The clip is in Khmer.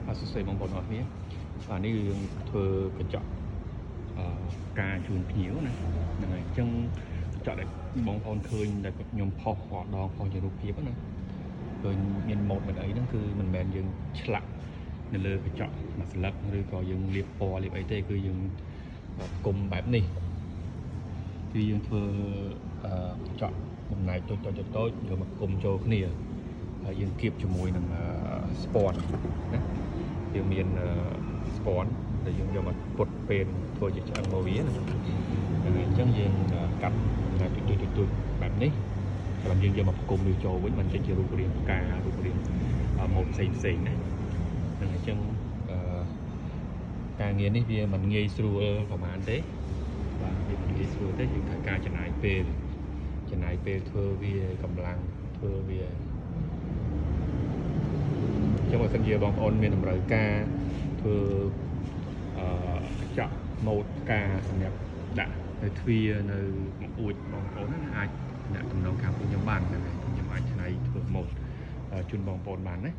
សួស្តីបងប្អូនអរគ្នាបាទនេះយើងធ្វើកញ្ចក់ការជូនភ្ញៀវណាហ្នឹងហើយអញ្ចឹងកញ្ចក់ដែលបងប្អូនឃើញដែលខ្ញុំផុសរាល់ដងផុសជារូបភាពណាឃើញមានម៉ូដមិនអីហ្នឹងគឺមិនមែនយើងឆ្លាក់នៅលើកញ្ចក់មួយស្លឹកឬក៏យើងលាបពណ៌លាបអីទេគឺយើងគុំបែបនេះគឺយើងធ្វើកញ្ចក់បំណែកតូចយកមកគុំចូលគ្នាហើយយើងគៀបជាមួយនឹងស្ពាន់ណាយើងមានស្ពាន់ដែលយើងយកមកពុតពេលធ្វើជាឆ្អឹងមកវាណាហើយអញ្ចឹងយើងកាត់ទូចបែបនេះហើយយើងយកមកគុំវាចូលវិញมันចេញជារូបរាងផ្ការូបរាងម៉ូដផ្សេងណាហ្នឹងអញ្ចឹងការងារនេះវាមិនងាយស្រួលប្រហែលទេបាទវាមិនងាយស្រួលទេយើងត្រូវការចំណាយពេលធ្វើវាកម្លាំងធ្វើវាចឹងបើសិនជាបងប្អូនមានតម្រូវការធ្វើកញ្ចក់ម៉ូដផ្កាសម្រាប់ដាក់នៅទ្វារនៅបង្អួចបងប្អូនណាអាចតំណងខាងពួកខ្ញុំបានហ្នឹងហើយខ្ញុំអាចឆ្នៃធ្វើម៉ូដជូនបងប្អូនបានណា